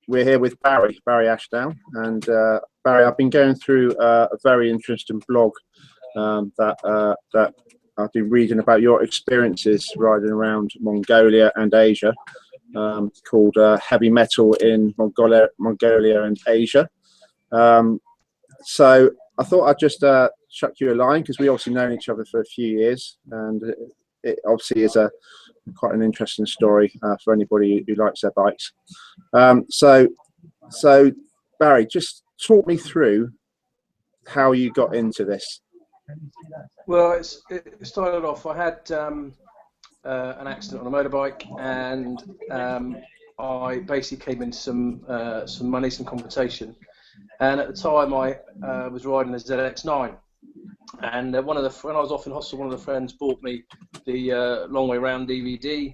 we're here with Barry Ashdown, and Barry, I've been going through a very interesting blog that I've been reading about your experiences riding around Mongolia and Asia, called Heavy Metal in Mongolia and Asia. So I thought I'd just chuck you a line, because we obviously known each other for a few years, and it obviously is quite an interesting story for anybody who likes their bikes. So Barry, just talk me through how you got into this. Well, it started off, I had an accident on a motorbike, and I basically came into some money, some compensation, and at the time I was riding a ZX9, and when I was off in hospital, one of the friends bought me the Long Way Round DVD,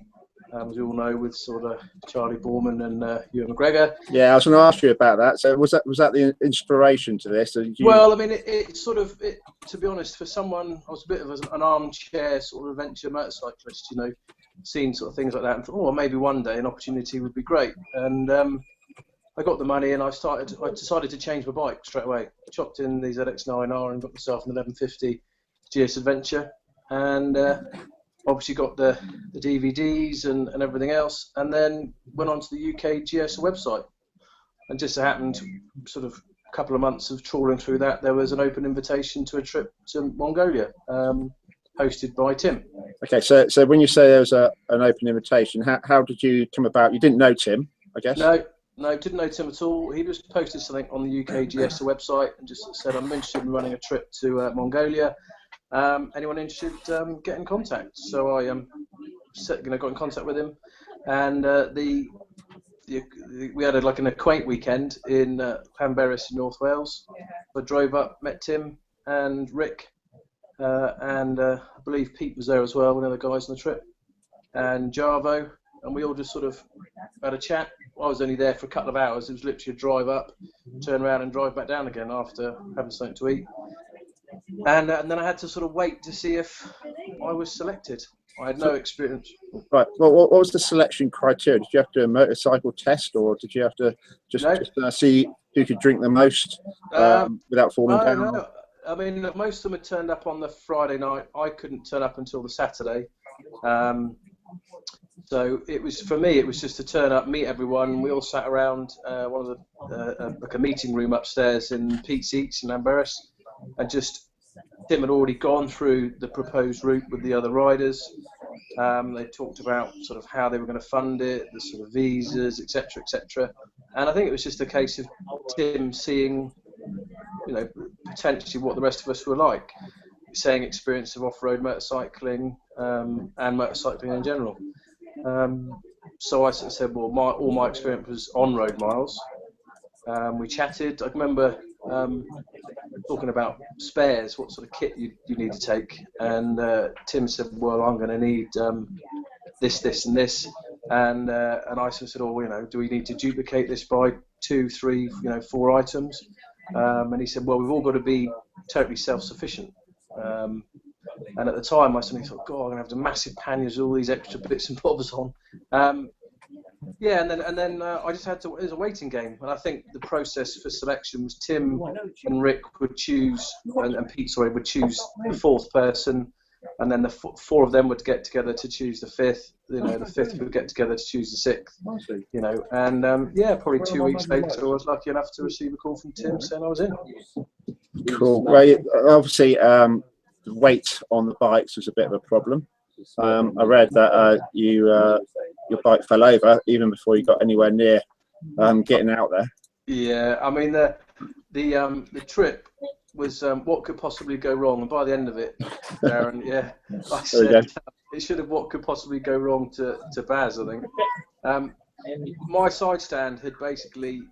as you all know, with sort of Charlie Borman and Ewan McGregor. Yeah, I was going to ask you about that. So was that the inspiration to this? Well, I mean, it sort of, to be honest, for someone, I was a bit of an armchair sort of adventure motorcyclist, you know, seeing sort of things like that, and thought, oh, well, maybe one day an opportunity would be great. And I got the money, and I decided to change my bike straight away. I chopped in the ZX9R and got myself an 1150 GS Adventure, and obviously got the DVDs and everything else, and then went onto the UK GS website. And just so happened, sort of a couple of months of trawling through that, there was an open invitation to a trip to Mongolia, hosted by Tim. Okay, so when you say there was an open invitation, how did you come about? You didn't know Tim, I guess? No, didn't know Tim at all. He just posted something on the UK GS website and just said, I'm interested in running a trip to Mongolia. Anyone interested, get in contact. So I got in contact with him, and we had like an acquaint weekend in Llanberis in North Wales. I drove up, met Tim and Rick, and I believe Pete was there as well, one of the guys on the trip, and Jarvo, and we all just sort of had a chat. I was only there for a couple of hours. It was literally a drive up, turn around and drive back down again after having something to eat. And then I had to sort of wait to see if I was selected. I had no experience. Right. Well, what was the selection criteria? Did you have to do a motorcycle test, or did you have to just see who could drink the most without falling down? No. I mean, most of them had turned up on the Friday night. I couldn't turn up until the Saturday. So it was, for me, it was just to turn up, meet everyone. We all sat around one of the like a meeting room upstairs in Pete's Eats in Llanberis, and just Tim had already gone through the proposed route with the other riders. They talked about sort of how they were going to fund it, the sort of visas, etc., etc. And I think it was just a case of Tim seeing, you know, potentially what the rest of us were like, saying experience of off-road motorcycling and motorcycling in general. So I sort of said, well, all my experience was on-road miles. We chatted. I remember talking about spares, what sort of kit you need to take, and Tim said, well, I'm going to need this, and this, and I sort of said, oh, you know, do we need to duplicate this by 2, 3, 4 items? And he said, well, we've all got to be totally self-sufficient. And at the time, I suddenly thought, God, I'm going to have the massive panniers with all these extra bits and bobs on. Yeah, and then I just had to. It was a waiting game, and I think the process for selection was Tim and Rick would choose, and Pete, sorry, would choose the 4th person, and then the 4 of them would get together to choose the 5th. You know, the 5th would get together to choose the 6th. You know, and yeah, probably 2 weeks later, I was lucky enough to receive a call from Tim saying I was in. Cool. Well, obviously, the weight on the bikes was a bit of a problem. I read that your bike fell over even before you got anywhere near getting out there. Yeah, I mean the trip was what could possibly go wrong, and by the end of it, Darren, yeah, I said it should have what could possibly go wrong to Baz, I think. My side stand had basically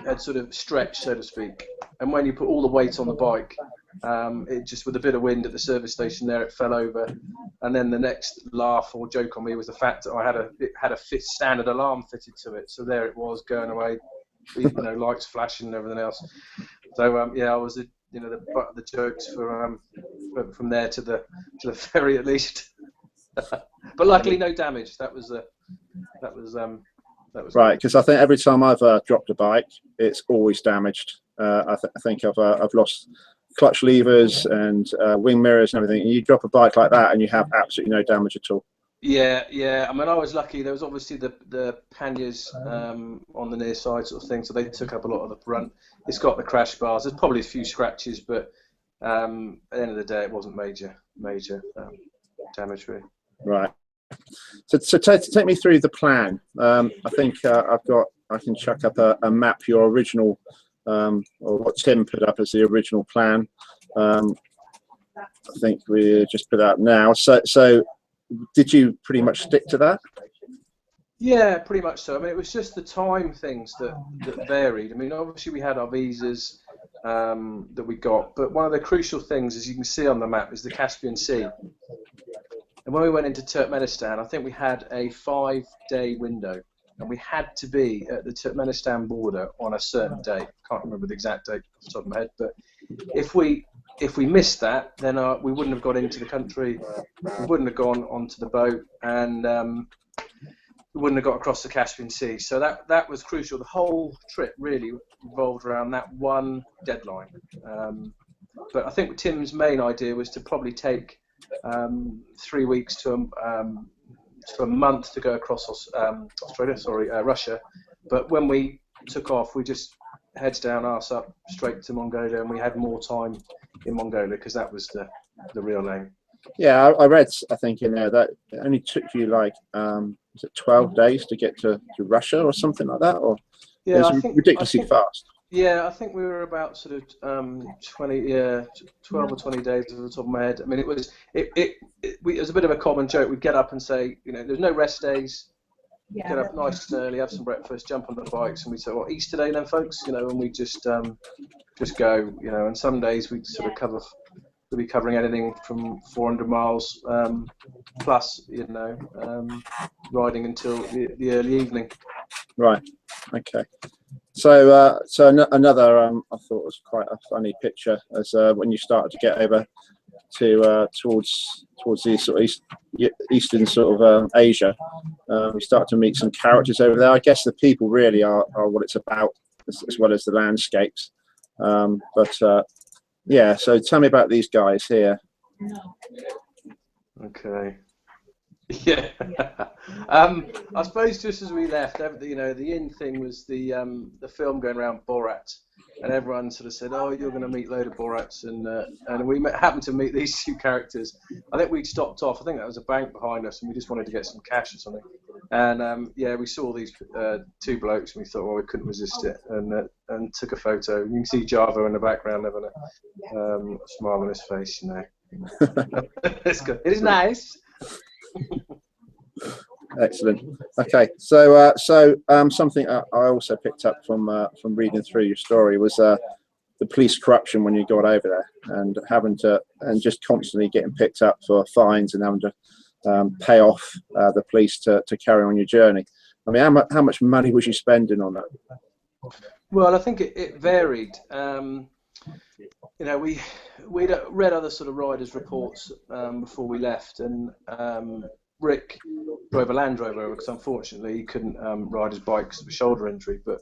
had sort of stretched, so to speak, and when you put all the weight on the bike, it just, with a bit of wind at the service station there, it fell over. And then the next laugh or joke on me was the fact that it had a standard alarm fitted to it, so there it was going away, lights flashing and everything else. So yeah, I was the butt of the jokes from there to the ferry at least. But luckily no damage. That was that was Right, good. because I think every time I've dropped a bike, it's always damaged. I think I've lost clutch levers and wing mirrors and everything. And you drop a bike like that, and you have absolutely no damage at all. Yeah, yeah. I mean, I was lucky. There was obviously the panniers on the near side sort of thing, so they took up a lot of the brunt. It's got the crash bars. There's probably a few scratches, but at the end of the day, it wasn't major damage really. Right. So take me through the plan. I think I can chuck up a map, your original, or what Tim put up as the original plan. I think we just put out now. So did you pretty much stick to that? Yeah, pretty much so. I mean, it was just the time things that varied. I mean, obviously we had our visas that we got, but one of the crucial things, as you can see on the map, is the Caspian Sea. And when we went into Turkmenistan, I think we had a 5-day window, and we had to be at the Turkmenistan border on a certain date. Can't remember the exact date off the top of my head, but if we missed that, then we wouldn't have got into the country, we wouldn't have gone onto the boat, and we wouldn't have got across the Caspian Sea. So that was crucial. The whole trip really revolved around that one deadline. But I think Tim's main idea was to probably take 3 weeks to a month to go across Russia. But when we took off, we just heads down, arse up, straight to Mongolia, and we had more time in Mongolia because that was the real aim. Yeah, I read, I think in there that it only took you like was it 12 days to get to Russia or something like that, or yeah, it was ridiculously fast. Yeah, I think we were about sort of 12 or 20 days off the top of my head. I mean, it was a bit of a common joke. We'd get up and say, there's no rest days. Get up nice and early, have some breakfast, jump on the bikes, and we'd say, well, Easter day then, folks, and we just go, and some days we'd sort of we'd be covering anything from 400 miles plus, riding until the early evening. Right. Okay. So, another I thought was quite a funny picture as when you started to get over to towards the sort of eastern sort of Asia, you start to meet some characters over there. I guess the people really are what it's about, as well as the landscapes. Yeah. So tell me about these guys here. Okay. Yeah. I suppose just as we left, the in thing was the film going around Borat, and everyone sort of said, "Oh, you're going to meet a load of Borats," and we happened to meet these two characters. I think we'd stopped off. I think that was a bank behind us, and we just wanted to get some cash or something. And we saw these two blokes, and we thought, well, we couldn't resist it, and took a photo. You can see Java in the background having a smile on his face, It's good. It is nice. Excellent. Okay, so something I also picked up from reading through your story was the police corruption when you got over there, and just constantly getting picked up for fines and having to pay off the police to carry on your journey. I mean, how much money was you spending on that? Well, I think it varied. We'd read other sort of riders' reports before we left, and Rick drove a Land Rover because unfortunately he couldn't ride his bike because of a shoulder injury. But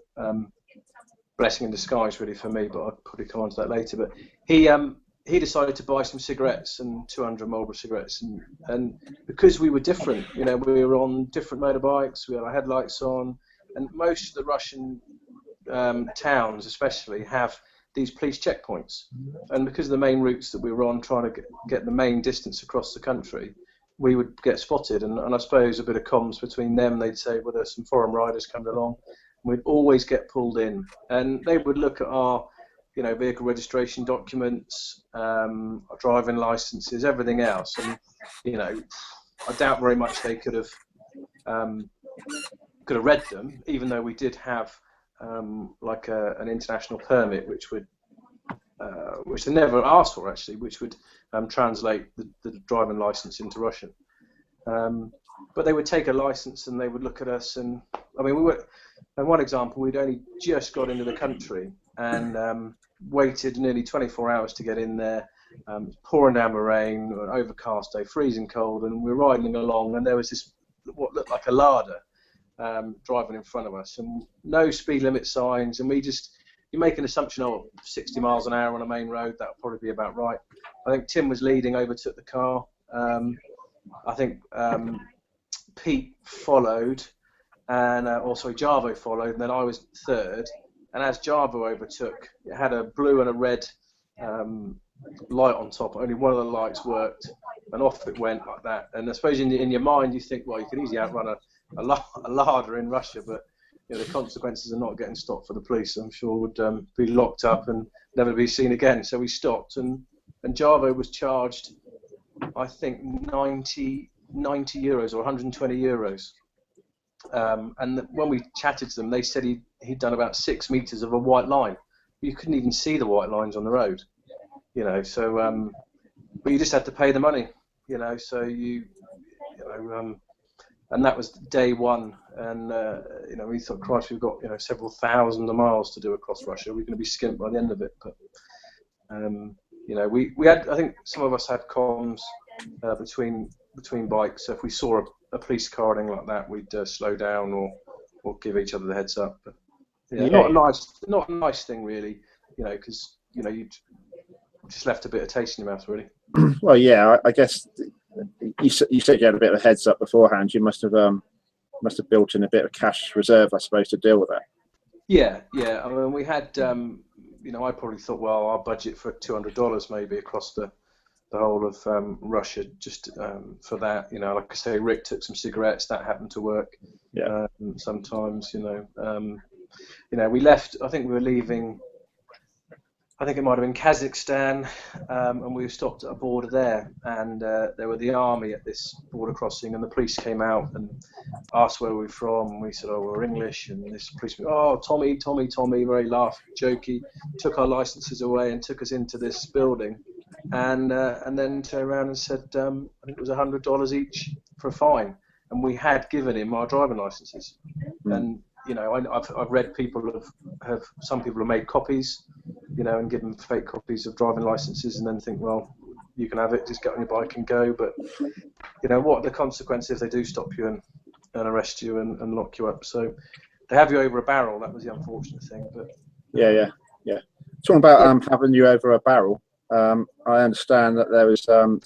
blessing in disguise, really, for me. But I'll probably come on to that later. But he decided to buy some cigarettes and 200 Marlboro cigarettes, and because we were different, we were on different motorbikes. We had our headlights on, and most of the Russian towns, especially, have these police checkpoints, and because of the main routes that we were on, trying to get the main distance across the country, we would get spotted, and I suppose a bit of comms between them. They'd say, well, there's some foreign riders coming along, and we'd always get pulled in, and they would look at our vehicle registration documents, our driving licenses, everything else, and I doubt very much they could have read them, even though we did have an international permit, which they never asked for actually, which would translate the driving license into Russian. But they would take a license and they would look at us, and I mean, we were. And one example, we'd only just got into the country and waited nearly 24 hours to get in there, pouring down the rain, an overcast day, freezing cold, and we're riding along, and there was this what looked like a larder driving in front of us, and no speed limit signs, and you make an assumption, 60 miles an hour on a main road, that'll probably be about right. I think Tim was leading, overtook the car. I think Pete followed, and Jarvo followed, and then I was third. And as Jarvo overtook, it had a blue and a red light on top. Only one of the lights worked, and off it went like that. And I suppose in your mind you think, well, you can easily outrun a larder in Russia, but the consequences of not getting stopped for the police, I'm sure, would be locked up and never be seen again. So we stopped, and Jarvo was charged, I think, 90 euros or 120 euros. And when we chatted to them, they said he'd done about 6 meters of a white line. You couldn't even see the white lines on the road, So, but you just had to pay the money, So and that was day one. And we thought, Christ, we've got several thousand miles to do across Russia. We're going to be skint by the end of it. But we had, I think some of us had comms between bikes. So if we saw a police car or anything like that, we'd slow down or give each other the heads up. But not a nice thing really, because you just left a bit of taste in your mouth, really. Well, yeah, I guess you said you had a bit of a heads up beforehand. You must have built in a bit of cash reserve, I suppose, to deal with that. Yeah. I mean, we had, I probably thought, well, I'll budget for $200 maybe across the whole of Russia, just for that. Like I say, Rick took some cigarettes. That happened to work. Yeah. Sometimes, we left. I think we were leaving. I think it might have been Kazakhstan, and we stopped at a border there, and there were the army at this border crossing, and the police came out and asked where we were from, and we said, we're English, and this policeman, Tommy, very jokey, took our licenses away and took us into this building, and then turned around and said, I think it was $100 each for a fine, and we had given him our driving licenses, and I've read some people have made copies, and given fake copies of driving licenses, and then think, well, you can have it, just get on your bike and go. But what are the consequences if they do stop you and arrest you and lock you up? So they have you over a barrel. That was the unfortunate thing. But yeah. Talking about having you over a barrel, I understand that there was some.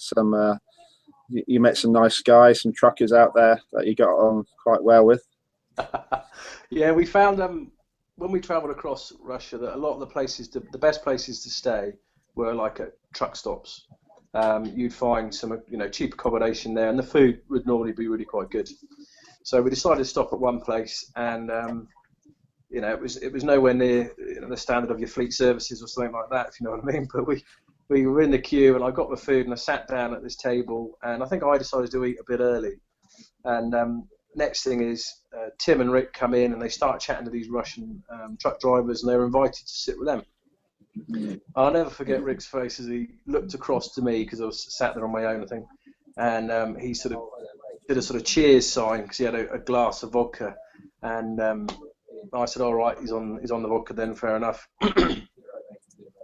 You met some nice guys, some truckers out there that you got on quite well with. Yeah, we found when we travelled across Russia that a lot of the places, the best places to stay were like at truck stops. You'd find some cheap accommodation there, and the food would normally be really quite good. So we decided to stop at one place, and it was nowhere near the standard of your fleet services or something like that, if you know what I mean. But we were in the queue, and I got the food, and I sat down at this table, and I think I decided to eat a bit early, and next thing is Tim and Rick come in and they start chatting to these Russian truck drivers, and they were invited to sit with them. I'll never forget Rick's face as he looked across to me, because I was sat there on my own, I think, and he sort of did a sort of cheers sign because he had a glass of vodka, and I said, all right, he's on the vodka then, fair enough.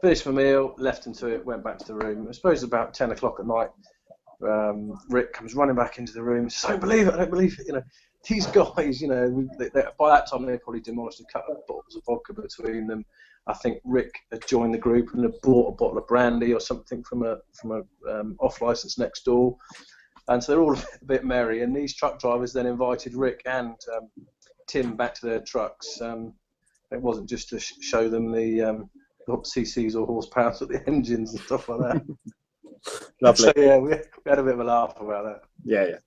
Finished my meal, left into it, went back to the room. I suppose about 10 o'clock at night. Rick comes running back into the room. Says, I don't believe it. These guys, they, by that time they probably demolished a couple of bottles of vodka between them. I think Rick had joined the group and had bought a bottle of brandy or something from a off license next door, and so they're all a bit merry. And these truck drivers then invited Rick and Tim back to their trucks. It wasn't just to show them the cc's or horsepower of the engines and stuff like that. Lovely. So yeah, we had a bit of a laugh about that. Yeah.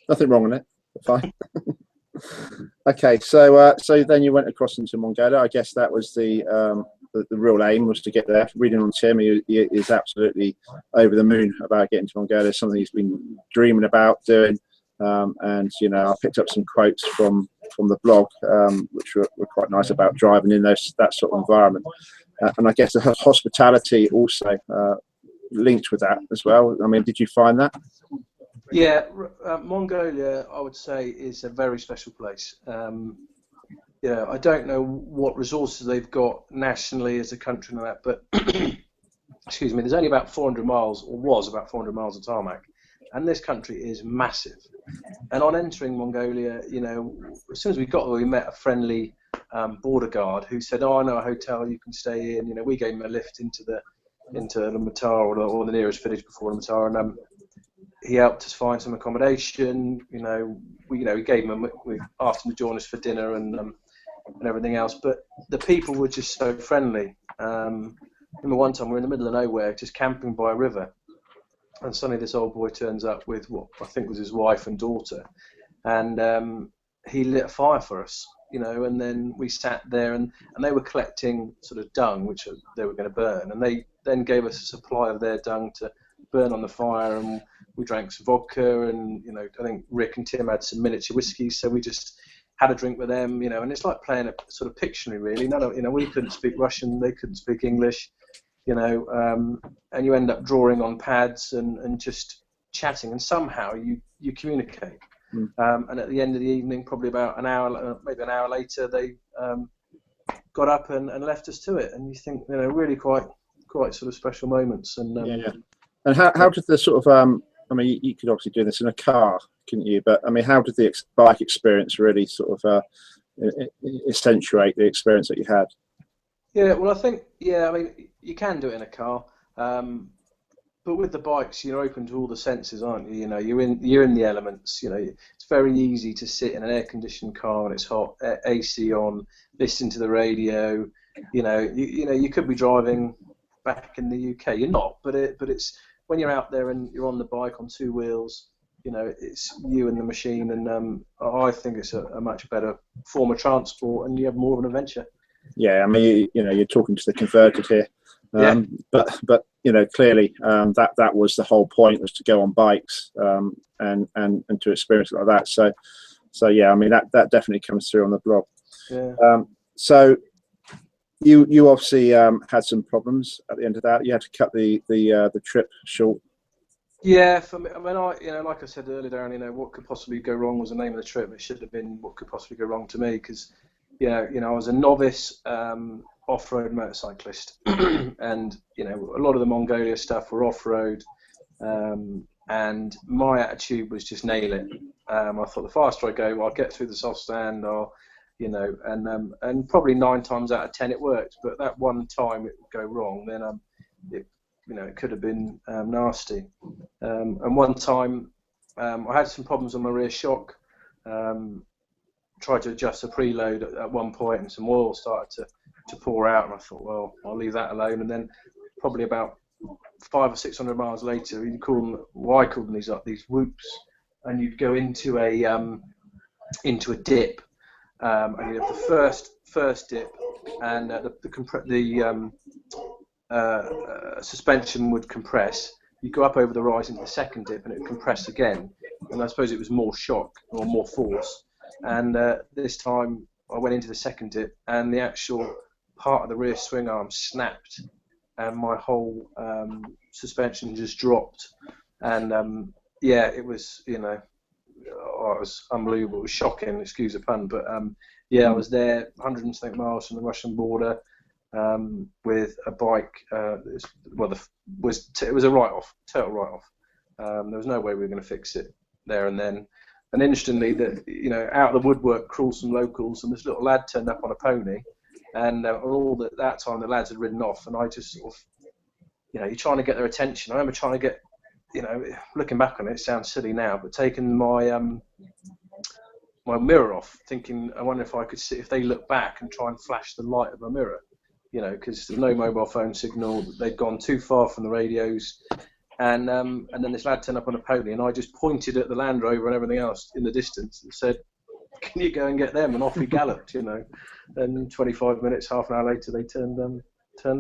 Nothing wrong with it. Fine. Okay, so then you went across into Mongolia. I guess that was the real aim, was to get there. Reading on Tim, he is absolutely over the moon about getting to Mongolia. Something he's been dreaming about doing. And I picked up some quotes from the blog, which were quite nice about driving in that sort of environment. And I guess the hospitality also linked with that as well. I mean, did you find that? Yeah, Mongolia, I would say, is a very special place. I don't know what resources they've got nationally as a country and that, but excuse me, there's only about 400 miles, or was about 400 miles of tarmac, and this country is massive. And on entering Mongolia, you know, as soon as we got there, we met a friendly border guard who said, "Oh, I know a hotel you can stay in." You know, we gave him a lift into Ulaanbaatar, or the nearest village before Ulaanbaatar, and he helped us find some accommodation. You know, we gave him we asked him to join us for dinner and everything else. But the people were just so friendly. Remember one time we were in the middle of nowhere, just camping by a river, and suddenly this old boy turns up with what I think was his wife and daughter, and he lit a fire for us. You know, and then we sat there, and they were collecting sort of dung, which they were going to burn, and they then gave us a supply of their dung to burn on the fire, and we drank some vodka, and you know, I think Rick and Tim had some miniature whiskies, so we just had a drink with them, you know, and it's like playing a sort of Pictionary, really. You know, we couldn't speak Russian, they couldn't speak English, you know, and you end up drawing on pads and just chatting, and somehow you communicate. And at the end of the evening, probably about an hour, maybe an hour later, they got up and left us to it. And you think, you know, really quite sort of special moments. And yeah. And how did the sort of I mean, you could obviously do this in a car, couldn't you? But I mean, how did the bike experience really sort of accentuate the experience that you had? Yeah, well, I think, yeah, I mean, you can do it in a car. But with the bikes, you're open to all the senses, aren't you? You know, you're in the elements. You know, it's very easy to sit in an air-conditioned car and it's hot, AC on, listen to the radio. You know, you could be driving back in the UK. You're not, but it's when you're out there and you're on the bike on two wheels. You know, it's you and the machine, and I think it's a much better form of transport, and you have more of an adventure. Yeah, I mean, you know, you're talking to the converted here. Yeah. But you know, clearly that was the whole point, was to go on bikes and to experience it like that. So yeah, I mean that definitely comes through on the blog. Yeah. So you obviously had some problems at the end of that. You had to cut the trip short. Yeah, for me, I mean, like I said earlier, Darren, you know, what could possibly go wrong was the name of the trip. It should have been what could possibly go wrong to me, because you know, I was a novice off-road motorcyclist, and you know, a lot of the Mongolia stuff were off-road, and my attitude was just nail it. I thought the faster I go, I'll get through the soft stand, or you know, and probably 9 times out of 10 it worked, but that one time it would go wrong, then it could have been nasty. And one time I had some problems on my rear shock. Tried to adjust the preload at one point, and some oil started to pour out, and I thought, well, I'll leave that alone. And then probably about 500 or 600 miles later, I called them these whoops, and you'd go into a dip, and you have the first dip, and the suspension would compress. You go up over the rise into the second dip, and it would compress again. And I suppose it was more shock or more force. And this time I went into the second dip, and the actual part of the rear swing arm snapped, and my whole suspension just dropped. And yeah, it was, you know, it was unbelievable. It was shocking, excuse the pun, but yeah, I was there 100 and something miles from the Russian border with a bike. It was a write-off, total write-off. There was no way we were going to fix it there and then. And interestingly, that, you know, out of the woodwork crawled some locals, and this little lad turned up on a pony, and that time the lads had ridden off, and I just sort of, you know, you're trying to get their attention. I remember trying to get, you know, looking back on it, it sounds silly now, but taking my my mirror off, thinking, I wonder if I could see if they look back and try and flash the light of my mirror, you know, because there's no mobile phone signal. They'd gone too far from the radios. And then this lad turned up on a pony, and I just pointed at the Land Rover and everything else in the distance and said, "Can you go and get them?" And off he galloped, you know. And 25 minutes, half an hour later, they turned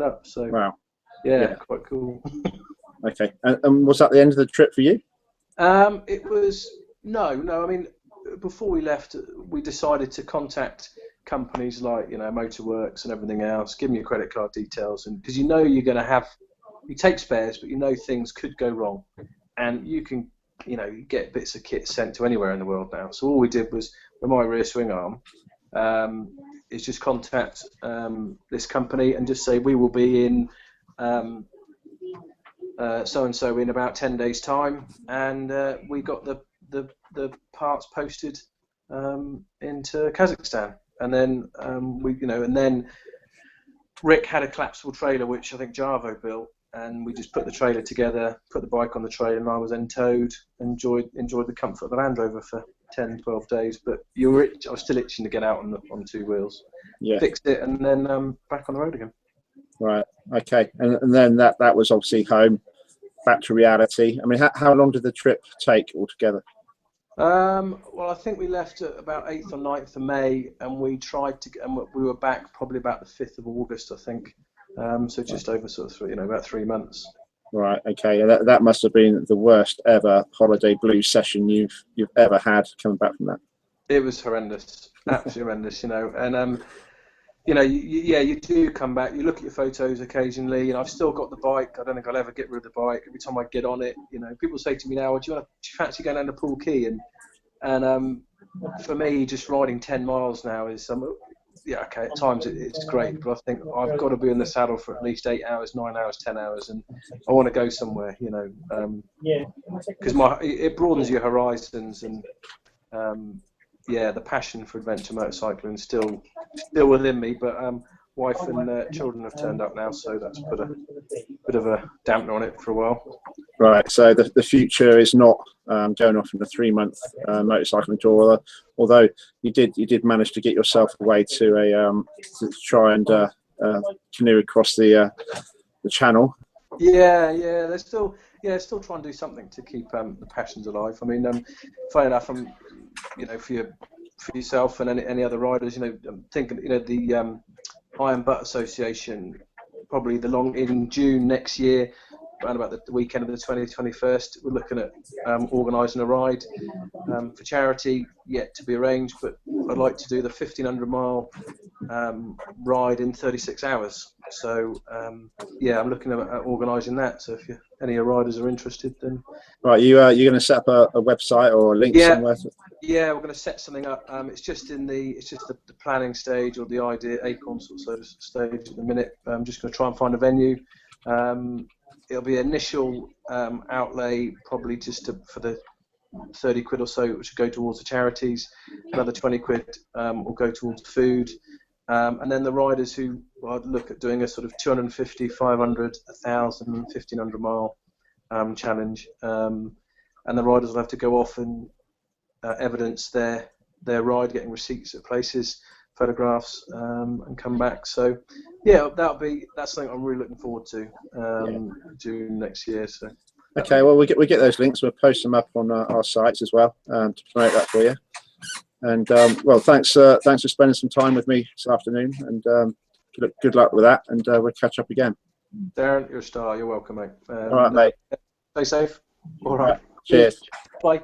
up. So wow, yeah. Quite cool. Okay, and was that the end of the trip for you? It was no. I mean, before we left, we decided to contact companies like, you know, Motorworks and everything else. Give me your credit card details, and because you know you're going to have. You take spares, but you know things could go wrong, and you can, you know, you get bits of kit sent to anywhere in the world now. So all we did was, with my rear swing arm, is just contact this company and just say we will be in so and so in about 10 days' time, and we got the parts posted into Kazakhstan, and then and then Rick had a collapsible trailer which I think Javo built, and we just put the trailer together, put the bike on the trailer, and I was then towed. Enjoyed the comfort of the Land Rover for 10, 12 days, but I was still itching to get out on two wheels. Yeah. Fixed it, and then back on the road again. Right. Okay. And then that was obviously home, back to reality. I mean, how long did the trip take altogether? Well, I think we left at about 8th or 9th of May, and we were back probably about the 5th of August, I think. So just over sort of about 3 months. Right. Okay. That must have been the worst ever holiday blues session you've ever had coming back from that. It was horrendous, absolutely horrendous. And you do come back. You look at your photos occasionally. I've still got the bike. I don't think I'll ever get rid of the bike. Every time I get on it, people say to me now, "Do you fancy going down to Pool Key?" And for me, just riding 10 miles now is okay. At times it's great, but I think I've got to be in the saddle for at least 8 hours, 9 hours, 10 hours, and I want to go somewhere. Because it broadens your horizons, and the passion for adventure motorcycling is still within me, but wife and children have turned up now, so that's put a bit of a dampener on it for a while. Right, so the future is not going off on a 3-month motorcycling tour, although you did manage to get yourself away to try and canoe across the channel. Yeah, they're still trying to do something to keep the passions alive. I mean, funny enough, for yourself and any other riders, I'm thinking, the Iron Butt Association, probably in June next year, around about the weekend of the 20th, 21st, we're looking at organising a ride for charity, yet to be arranged, but I'd like to do the 1,500-mile ride in 36 hours. So, I'm looking at organising that. So if any of your riders are interested, then... Right, you're going to set up a website or a link somewhere? Yeah, we're going to set something up. It's just the planning stage, or the idea, acorn sort of stage at the minute. I'm just going to try and find a venue. It'll be initial outlay, probably just for the 30 quid or so, which will go towards the charities. Another 20 quid will go towards food. And then the riders who I'd look at doing a sort of 250, 500, 1,000, 1,500 mile challenge. And the riders will have to go off and evidence their ride, getting receipts at places, photographs, and come back. So that's something I'm really looking forward to June next year. So okay, well we get those links. We'll post them up on our sites as well to promote that for you. And thanks for spending some time with me this afternoon, and good luck with that, and we'll catch up again. Darren, you're a star. You're welcome, mate. All right, mate. Stay safe. All right. Cheers. Bye.